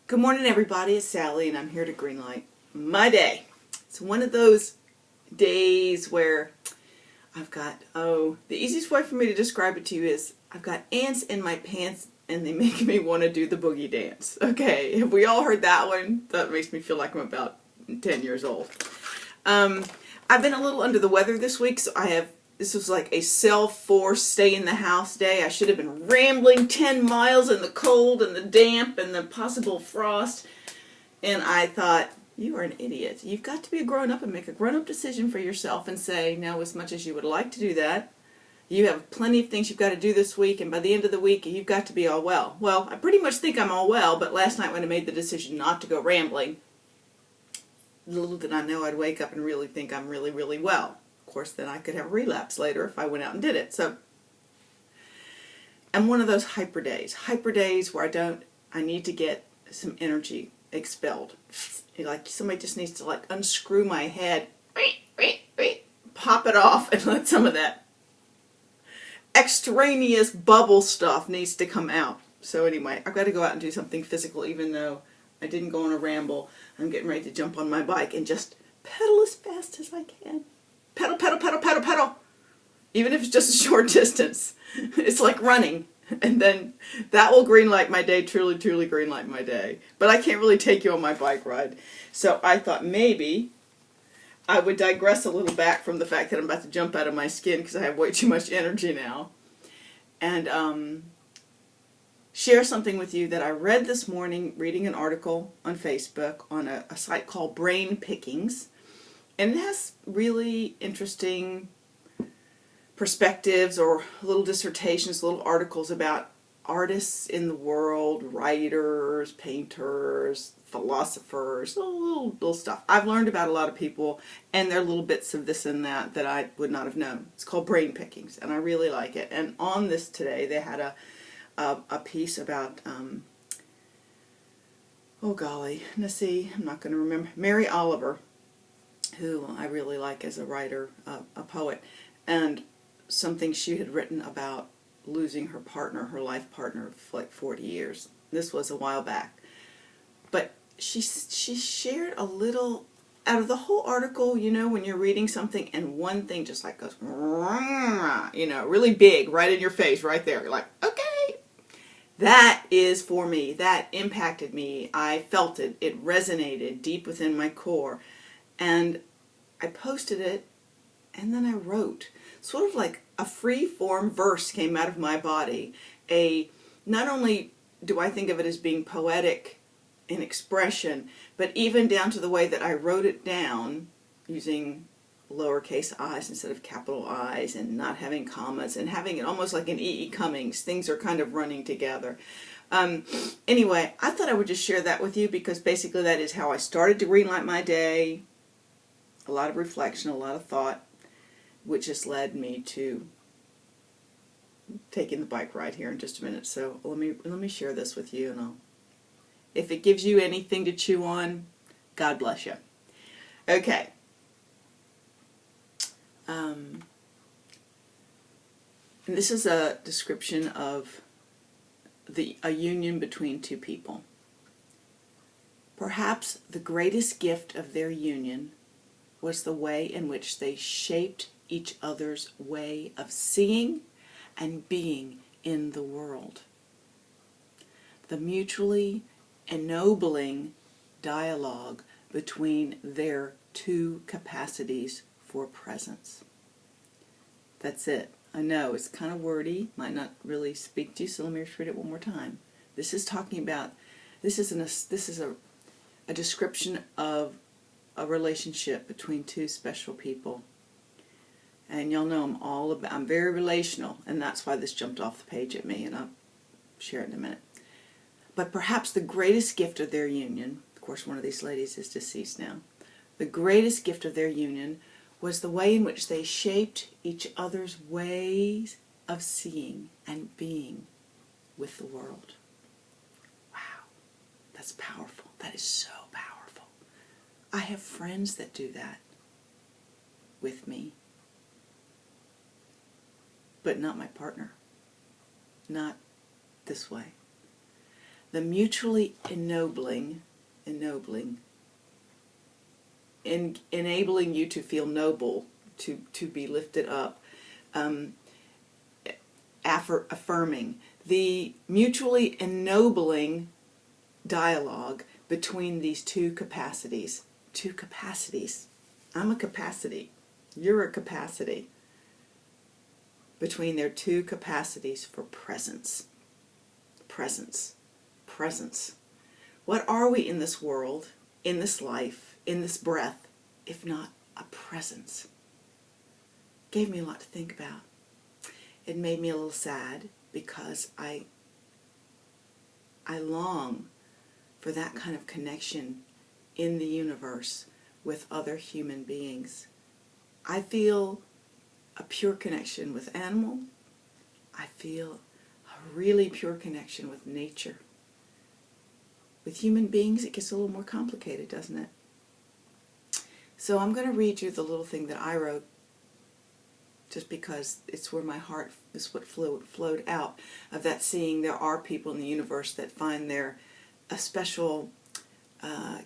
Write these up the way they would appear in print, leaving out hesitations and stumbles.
Good morning, everybody. It's Sally, and I'm here to greenlight my day. It's one of those days where I've got, the easiest way for me to describe it to you is I've got ants in my pants, and they make me want to do the boogie dance. Okay, have we all heard that one? That makes me feel like I'm about 10 years old. I've been a little under the weather this week, so this was like a self-forced stay-in-the-house day. I should have been rambling 10 miles in the cold and the damp and the possible frost. And I thought, you are an idiot. You've got to be a grown-up and make a grown-up decision for yourself and say, no, as much as you would like to do that, you have plenty of things you've got to do this week, and by the end of the week, you've got to be all well. Well, I pretty much think I'm all well, but last night when I made the decision not to go rambling, little did I know I'd wake up and really think I'm really, really well. Of course, then I could have a relapse later if I went out and did it. So I'm one of those hyper days where I need to get some energy expelled. Like somebody just needs to like unscrew my head, pop it off, and let some of that extraneous bubble stuff needs to come out. So anyway, I've got to go out and do something physical, even though I didn't go on a ramble. I'm getting ready to jump on my bike and just pedal as fast as I can. Pedal, pedal, pedal, pedal, pedal. Even if it's just a short distance. It's like running. And then that will greenlight my day, truly, truly greenlight my day. But I can't really take you on my bike ride. So I thought maybe I would digress a little back from the fact that I'm about to jump out of my skin because I have way too much energy now. And share something with you that I read this morning, reading an article on Facebook on a site called Brain Pickings. And it has really interesting perspectives or little dissertations, little articles about artists in the world, writers, painters, philosophers, little stuff. I've learned about a lot of people and there are little bits of this and that I would not have known. It's called Brain Pickings, and I really like it. And on this today, they had a piece about, oh golly, let's see, I'm not going to remember, Mary Oliver, who I really like as a writer, a poet, and something she had written about losing her partner, her life partner, for like 40 years. This was a while back. But she shared a little, out of the whole article, you know, when you're reading something and one thing just like goes, you know, really big, right in your face, right there. You're like, okay. That is for me. That impacted me. I felt it. It resonated deep within my core. And I posted it, and then I wrote. Sort of like a free-form verse came out of my body. Not only do I think of it as being poetic in expression, but even down to the way that I wrote it down, using lowercase i's instead of capital I's, and not having commas, and having it almost like an E.E. Cummings. Things are kind of running together. Anyway, I thought I would just share that with you because basically that is how I started to greenlight my day. A lot of reflection, a lot of thought, which has led me to taking the bike ride here in just a minute. So let me share this with you, and if it gives you anything to chew on, God bless you. Okay. And this is a description of a union between two people. Perhaps the greatest gift of their union was the way in which they shaped each other's way of seeing and being in the world. The mutually ennobling dialogue between their two capacities for presence. That's it. I know it's kind of wordy, might not really speak to you, so let me just read it one more time. This is talking about, this is a description of a relationship between two special people. And y'all know I'm very relational, and that's why this jumped off the page at me, and I'll share it in a minute. But perhaps the greatest gift of their union, of course one of these ladies is deceased now, the greatest gift of their union was the way in which they shaped each other's ways of seeing and being with the world. Wow, that's powerful. That is so powerful. I have friends that do that with me, but not my partner. Not this way. the mutually enabling, enabling you to feel noble, to be lifted up, affirming, the mutually ennobling dialogue between these two capacities. Two capacities. I'm a capacity. You're a capacity. Between their two capacities for presence. Presence. Presence. What are we in this world, in this life, in this breath, if not a presence? Gave me a lot to think about. It made me a little sad because I long for that kind of connection in the universe with other human beings. I feel a pure connection with animal. I feel a really pure connection with nature. With human beings, it gets a little more complicated, doesn't it? So I'm going to read you the little thing that I wrote, just because it's where my heart is what flowed out of that, seeing there are people in the universe that find a special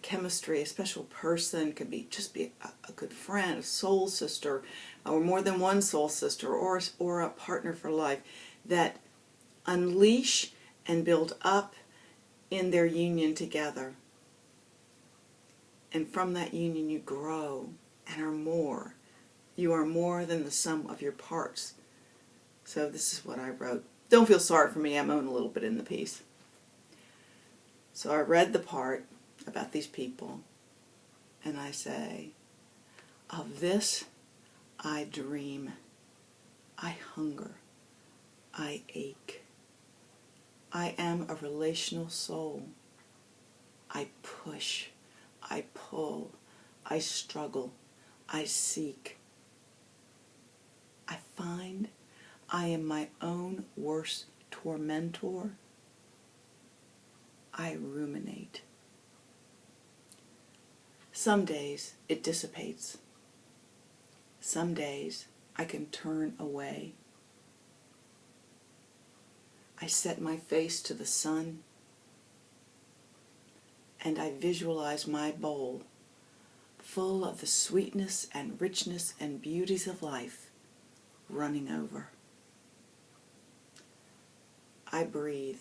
chemistry, a special person, could be just be a good friend, a soul sister, or more than one soul sister, or a partner for life, that unleash and build up in their union together. And from that union you grow and are more. You are more than the sum of your parts. So this is what I wrote. Don't feel sorry for me, I moan a little bit in the piece. So I read the part about these people, and I say, of this I dream, I hunger, I ache. I am a relational soul. I push, I pull, I struggle, I seek. I find I am my own worst tormentor. I ruminate. Some days it dissipates. Some days I can turn away. I set my face to the sun, and I visualize my bowl full of the sweetness and richness and beauties of life running over. I breathe.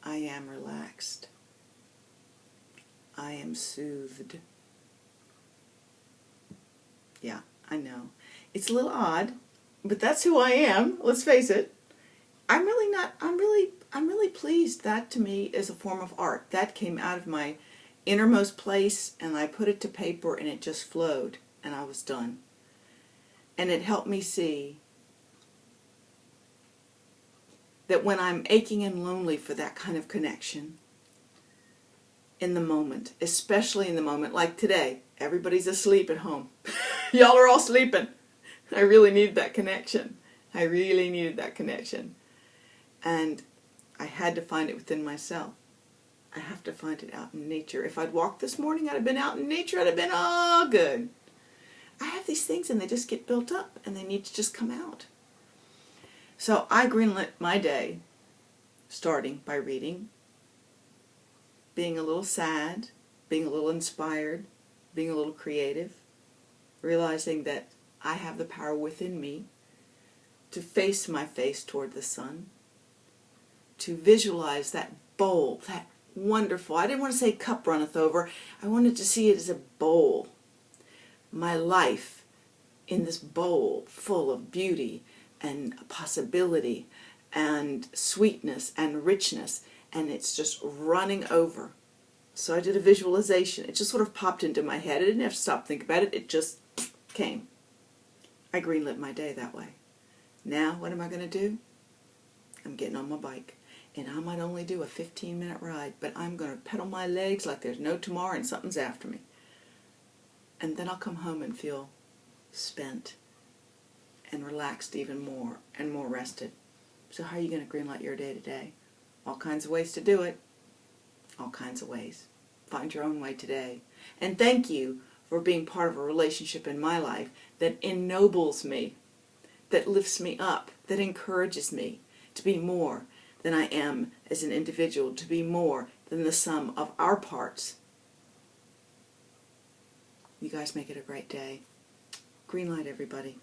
I am relaxed. I am soothed. Yeah, I know. It's a little odd, but that's who I am, let's face it. I'm really pleased. That to me is a form of art. That came out of my innermost place, and I put it to paper, and it just flowed, and I was done. And it helped me see that when I'm aching and lonely for that kind of connection, in the moment, especially in the moment, like today, everybody's asleep at home. Y'all are all sleeping. I really need that connection. I really needed that connection. And I had to find it within myself. I have to find it out in nature. If I'd walked this morning, I'd have been out in nature, I'd have been all good. I have these things and they just get built up and they need to just come out. So I greenlit my day, starting by reading, being a little sad, being a little inspired, being a little creative, realizing that I have the power within me to face my face toward the sun, to visualize that bowl, that wonderful, I didn't want to say cup runneth over, I wanted to see it as a bowl. My life in this bowl full of beauty and possibility and sweetness and richness, and it's just running over. So I did a visualization. It just sort of popped into my head. I didn't have to stop thinking about it. It just came. I greenlit my day that way. Now, what am I going to do? I'm getting on my bike. And I might only do a 15-minute ride, but I'm going to pedal my legs like there's no tomorrow and something's after me. And then I'll come home and feel spent and relaxed even more and more rested. So how are you going to greenlight your day today? All kinds of ways to do it. All kinds of ways. Find your own way today. And thank you for being part of a relationship in my life that ennobles me, that lifts me up, that encourages me to be more than I am as an individual to be more than the sum of our parts. You guys make it a great day. Green light, everybody.